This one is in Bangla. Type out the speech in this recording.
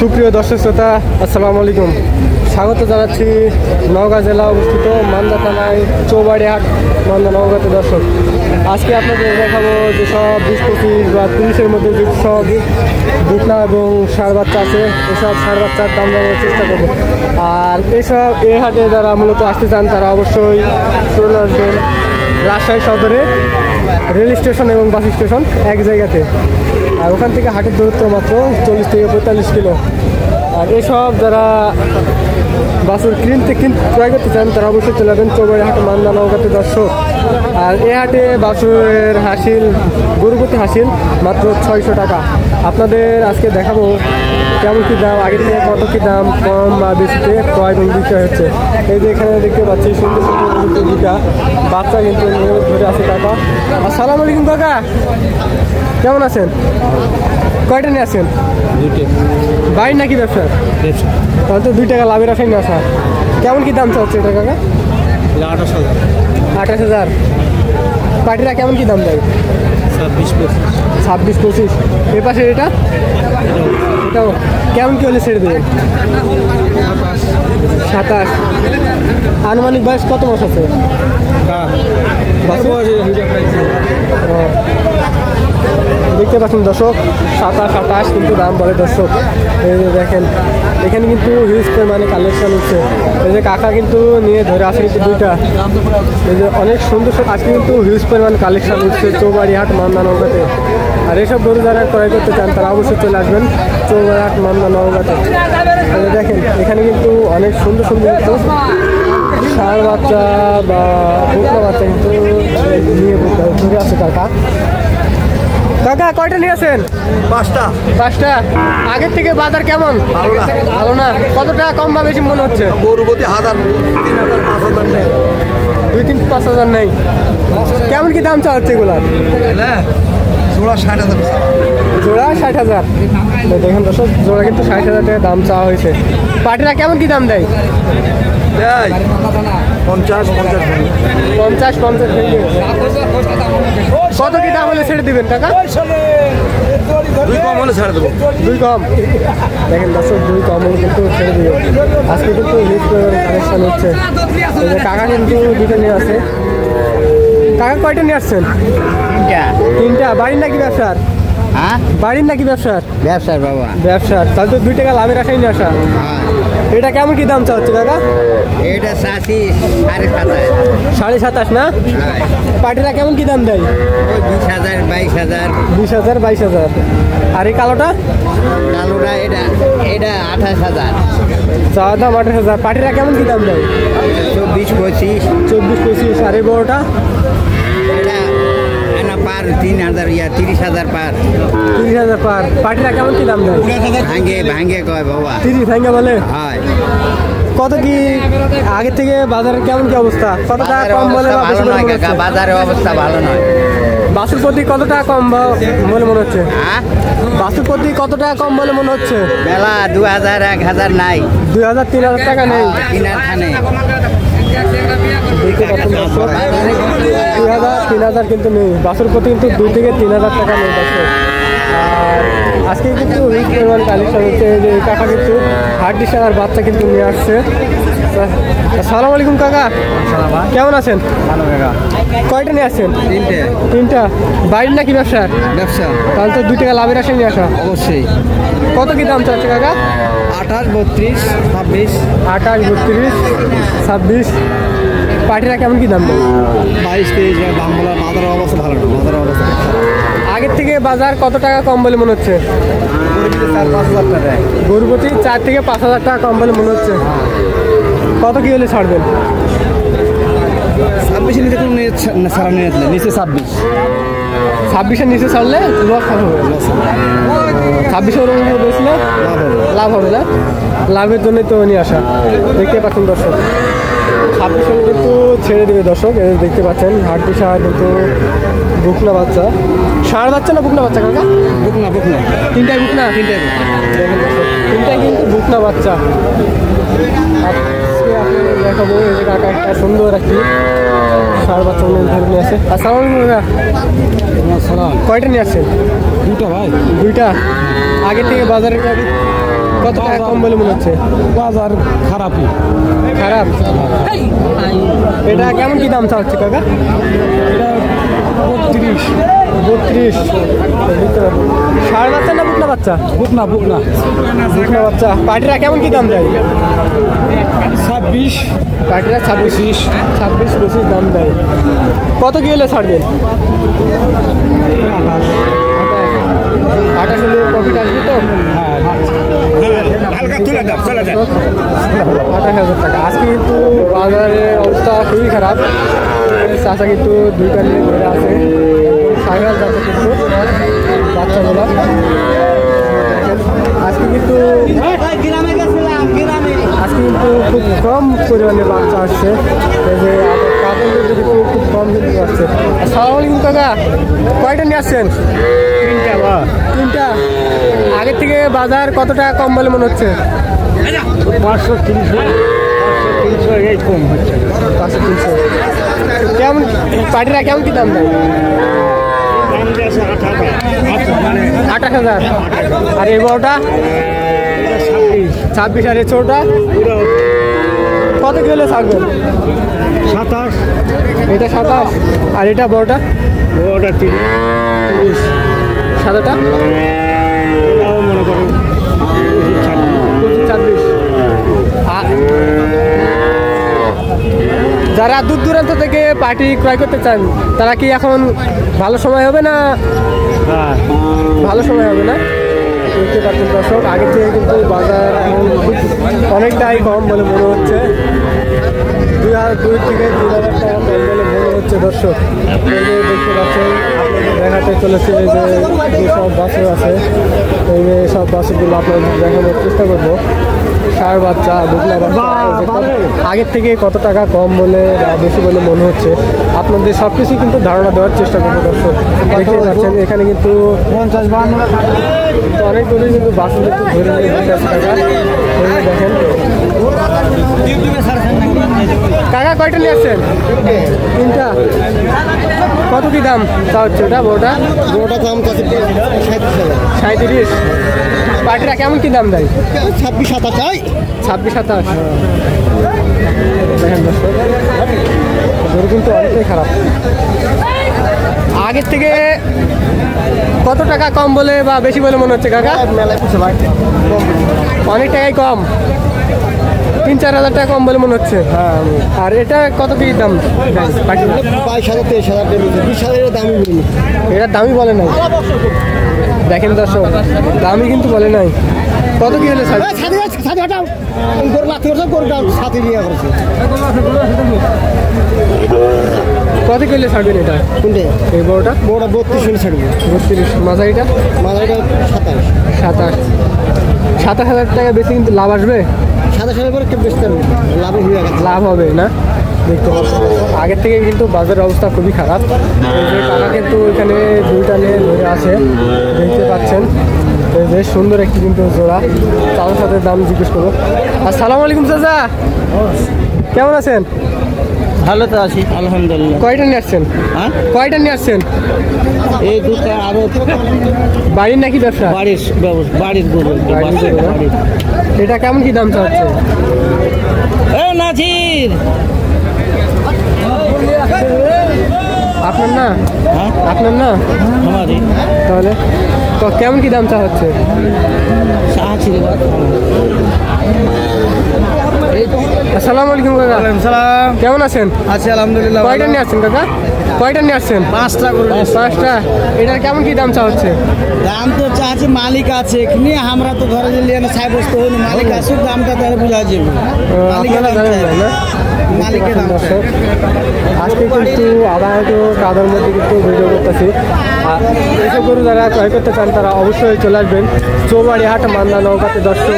সুপ্রিয় দর্শক শ্রোতা, আসসালামু আলাইকুম। স্বাগত জানাচ্ছি নওগাঁ জেলা অবস্থিত মান্দা থানায় চৌবাড়ি হাট মান্দা নওগাঁতে। দর্শক, আজকে আপনাদের দেখাবো যেসব 20-25 বা 30-এর মধ্যে যেসব বুকনা এবং ষাঁড় বাচ্চা আছে, এসব ষাঁড় বাচ্চার দাম জানার চেষ্টা করবো। আর এসব এই হাটে যারা মূলত আসতে চান তারা অবশ্যই চলে আসবেন রাজশাহী সদরে রেল স্টেশন এবং বাস স্টেশন এক জায়গাতে। আর ওখান থেকে হাটের দূরত্ব মাত্র 40 থেকে 45 কিলো। আর এসব যারা বাসের ক্রয় করতে চান তারা অবশ্যই চলে যাবেন চৌবাড়ি হাটে মান্দা নওগাঁতে। দর্শক, আর এই হাটে বাছুরের হাসিল, গরুপতি হাসিল মাত্র 600 টাকা। আপনাদের আজকে দেখাবো কেমন কী দাম, আগের থেকে কত কী দাম কম বা বেশিতে ক্রয় এবং বিক্রয় হচ্ছে। এই যে এখানে দেখতে পাচ্ছি সুন্দর সুন্দর দুটা বাচ্চা কিন্তু ধরে আছে কাকা। আসসালামু আলাইকুম কাকা, কেমন আছেন? কয়টা নিয়ে আসছেন? বাইর নাকি ব্যবসা? তাহলে তো 2 টাকা লাভের আশায় নিয়ে আসা। কেমন কী দাম চাচ্ছে এটা কাকা? 28,000। পাটিরা কেমন কী দাম দেয়? 26-25। এর পাশে এটা এটাও কেমন কী হলে ছেড়ে দেবেন? 27। আনুমানিক বয়স কত মাস আছে? দেখতে পাচ্ছেন দর্শক, 27-28 কিন্তু দাম বলে। দর্শক, এই যে দেখেন এখানে কিন্তু হিউজ পরিমাণে কালেকশন হচ্ছে। এই যে কাকা কিন্তু নিয়ে ধরে আসে কিন্তু দুইটা। এই যে অনেক সুন্দর আজকে কিন্তু হিউজ পরিমাণে কালেকশন হচ্ছে চৌবাড়ি হাট মান্দা নওগাঁতে। আর এসব গরু যারা ক্রয় করতে চান তারা অবশ্যই চলে আসবেন চৌবাড়ি হাট মান্দা নওগাঁতে। দেখেন এখানে কিন্তু অনেক সুন্দর সুন্দর ষাঁড় বাচ্চা বা বুকনা বাচ্চা কিন্তু নিয়ে ধরে আছে কাকা। কাকা কয়টা নিয়ে আসেন? 5টা। আগের থেকে বাজার কেমন? ভালো না। কত টাকা কম বা বেশি মনে হচ্ছে? গরুপতি 1000, 3000, 5000 নেই। 2-5 নেই। কেমন কি দাম চা হচ্ছে এগুলার? জোড়া 60,000। জোড়া 60,000। দেখেন দর্শক, জোড়া কিন্তু 60,000 টাকা দাম চাওয়া হয়েছে। পাটিরা কেমন কি দাম দেয়? 50-50 কত কি দাম হলে ছেড়ে দিবেন টাকা? 2 কম হলে ছেড়ে দেবো। 2 কম। দেখেন দর্শক, 2 কম হলে কিন্তু ছেড়ে দিবেন। আজকে কিন্তু হিউজ কালেকশন হচ্ছে। এই যে কাকা কিন্তু 2টা নিয়ে আসে। কাকা কয়টা নিয়ে আসছেন? 3টা। বাড়ির নাকি ব্যবসার? হ্যাঁ, বাড়ির নাকি ব্যবসার? ব্যবসার বাবা, ব্যবসার। তাহলে তো 2 টাকা লাভের আশাই নিয়ে আসা। এটা কেমন কি দাম চাচ্ছে কাকা? এটা 27,500। 27.5 না? পাটিরা কেমন কি দাম দেয়? 20,000, 22,000। 20,000, 22,000। আর এই কালোটা? কালোটা এটা 28,000। চাওয়া দাম 28,000। পাটিরা কেমন কি দাম দেয়? 24-25। 24-25। আর এই বড়টা? এটা পার 3,000, 30,000 পার। 30,000 পার। পাটিরা কেমন কি দাম দেয়? ভাঙ্গে কয় বাবা। 30 ভাঙ্গা বলে? হয়। কত কি আগের থেকে বাজারের কেমন কি অবস্থা? কত টাকা কম বলে? ভালো নয় কাকা, বাজারের অবস্থা ভালো নয়। বাসুর প্রতি কত টাকা কম বলে মনে হচ্ছে? হ্যাঁ, বাসুর প্রতি কত টাকা কম বলে মনে হচ্ছে? মেলা 2,000, 1,000 নাই। 2,000, 3,000 টাকা নেই। কিনার খানে 2,000-3,000 কিন্তু নেই। বাসুর প্রতি কিন্তু 2 থেকে 3,000 টাকা নেই। আর আজকে কিন্তু হিউজ পরিমাণ কালেকশন হচ্ছে। যে কাকা কিন্তু হাড্ডি সার বাচ্চা কিন্তু নিয়ে আসছে। আসসালামু আলাইকুম কাকা, কেমন আছেন? ভালো কাকা। কয়টা নিয়ে আসছেন? 3টে। বাড়ির নাকি ব্যবসার? ব্যবসা। তাহলে তো 2 টাকা লাভের আশায় নিয়ে আসা। অবশ্যই। কত কি দাম চাচ্ছে কাকা? 28, 32, 26। 28, 32, 26। পাটিরা কেমন কি দাম দেয়? 22-23 দাম বলার বাজারের অবস্থা ভালো না। বাজারের অবস্থা আগের থেকে বাজার কত টাকা কম বলে মনে হচ্ছে? 4-5,000 টাকা। গরুপতি 4 থেকে 5,000 টাকা কম বলে মনে হচ্ছে। কত কি হলে ছাড়বেন? 26 নিচে কোনো ছাড়া নিয়ে নিচে 26। 26-এর নিচে ছাড়লে লস হবে। 26-এর উপরে বেচলে লাভ হবে না? লাভের জন্যই তো নিয়ে আসা। দেখতে পাচ্ছেন দর্শক, 26-এর কিন্তু ছেড়ে দেবে। দর্শক, দেখতে পাচ্ছেন হাড্ডি সার কিন্তু বুকনা বাচ্চা। ষাঁড় বাচ্চা না বুকনা বাচ্চা কাকা? বুকনা। 3টাই বুকনা? 3টাই। দেখেন দর্শক, 3টাই কিন্তু বুকনা বাচ্চা। আজকে আপনাদের দেখাবো এই যে কাকা একটা সুন্দর একটি ষাঁড় বাচ্চা ধরে নিয়ে আসে। আসসালামু আলাইকুম কাকা, কয়টা নিয়ে আসছেন? 2টা ভাই। 2টা। আগের থেকে বাজারের কত কত টাকা কম বলে মনে হচ্ছে? বাজার খারাপই। খারাপ। এটা কেমন কি দাম চাচ্ছে কাকা? এটা 32। 32। ষাঁড় বাচ্চা না বুকনা বাচ্চা? বুকনা বুকনা বুকনা বাচ্চা। পাটিরা কেমন কি দাম দেয়? 26। পাটিরা 26 26 দাম দেয়। কত কি হলে ছাড়বেন? 28 হলে প্রফিট আসবে তো? 28,000 টাকা। আজকে কিন্তু বাজারের অবস্থা খুবই খারাপ। চাষা কিন্তু দুইটা নিয়ে ধরে আছে, সাইকেল যাচ্ছে কিন্তু বাচ্চাগুলো। আজকে কিন্তু খুব কম পরিমাণে বাচ্চা আসছে। এই যে কাপড় যদি খুব কম কিন্তু আসছে। আসসালামু আলাইকুম কাকা, কয়টা নিয়ে আসছেন? 3টা। আগের থেকে বাজার কত টাকা কম বলে মনে হচ্ছে? 500-300 এই কম হচ্ছে। 500-300। কেমন পাটিরা কেমন কি দাম দেয়? 28,000। আর এই বড়টা 26। আর এই ছোটটা কত কি হলে ছাড়বেন? 27। এটা 27। আর এটা বড়টা? ওটা 30। সাদাটা মনে করেন 26। যারা দূর দূরান্ত থেকে পাটি ক্রয় করতে চান তারা কি এখন ভালো সময় হবে না? ভালো সময় হবে না। দেখতে পাচ্ছেন দর্শক, আগের থেকে কিন্তু বাজার এখন অনেকটাই কম বলে মনে হচ্ছে। 2 থেকে 3,000 টাকা কম বলে মনে হচ্ছে দর্শক। এই যে দেখতে পাচ্ছেন, আপনাদের দেখাতে চলেছে এই যে সব বাছুর আছে, এই যে সব বাছুরগুলো আপনাদের দেখানোর চেষ্টা করবো। ষাঁড় বাচ্চা, বুকলা বাচ্চা আগের থেকে কত টাকা কম বলে বা বেশি বলে মনে হচ্ছে আপনাদের সব কিছুই কিন্তু ধারণা দেওয়ার চেষ্টা করবো দর্শক। দেখতে পাচ্ছেন এখানে কিন্তু 50-52 অনেকগুলি কিন্তু বাছুর কিন্তু ধরে নিয়ে বসে আছে কাকা। দেখেন কাকা কয়টা নিয়ে আসছেন? 3টা। কত কি দাম তা হচ্ছে? ওটা বড়টা দাম কত? 37। পাটিরা কেমন কি দাম দেয়? 26-27। 26-27। দেখেন দর্শক, গরু কিন্তু অনেকটাই খারাপ। আগের থেকে কত টাকা কম বলে বা বেশি বলে মনে হচ্ছে কাকা? অনেক টাকাই কম। 3-4 হাজার টাকা কম বলে মনে হচ্ছে। আর এটা কত কি দাম? 22,000-23,000 20,000 দামই বলি। এটা দামই বলে নাই। দেখেন দর্শক, দামই কিন্তু বলে নাই। কত কি হলে ছাড়? কত কি হলে ছাড়বেন এটা? কোনটা? এই বড়টা? বড়টা 32 ছাড়বো। 32। মাঝারিটা? মালাইটা 27। 27,000 টাকা বেশি কিন্তু লাভ আসবে? 27,000 করে বেচতে হবে, লাভ হয়ে গেছে। লাভ হবে না। দেখতে পাচ্ছেন আগের থেকে কিন্তু বাজারের অবস্থা খুবই খারাপ। এই যে টাকা কিন্তু এখানে 2টা নিয়ে ধরে আছে, দেখতে পাচ্ছেন। এই যে সুন্দর একটি কিন্তু জোড়া। চাচার সাথে দাম জিজ্ঞেস করবো। আসসালামু আলাইকুম চাচা, কেমন আছেন? ভালো তো আছি আলহামদুলিল্লাহ। কয়টা নিয়ে আসছেন? হ্যাঁ, কয়টা নিয়ে আসছেন? এই দুটো আরো বাড়ির নাকি ব্যবসা? বাড়ির গরু। বাড়ির গরু না? এটা কেমন কি দাম চাচ্ছে? নাজির আপনার না? আপনার না? আমারই তাহলে তো কেমন কি দাম চা হচ্ছে? আসসালামু আলাইকুম কাকা, কেমন আছেন? আছি আলহামদুলিল্লাহ। কয়টা নিয়ে আসছেন কাকা? কয়টা নিয়ে আসছেন? 5টা করে। 5টা। এটার কেমন কি দাম চা হচ্ছে? দাম তো চাচ্ছে মালিক আছে এখানে, আমরা তো ঘরে যে লিয়ে ছাই বসতে হইনি, মালিক আসুক দামটা তাহলে বোঝা যাবে। আপনারা জানেন না? মালিকের দাম দর্শক, আজকে কিন্তু আধা একটু কাদার মধ্যে কিন্তু ভিডিও করতেছি। আর এইসব গরু যারা ক্রয় করতে চান তারা অবশ্যই চলে আসবেন চৌবাড়ি হাট, মান্দা নৌকাতে দর্শক।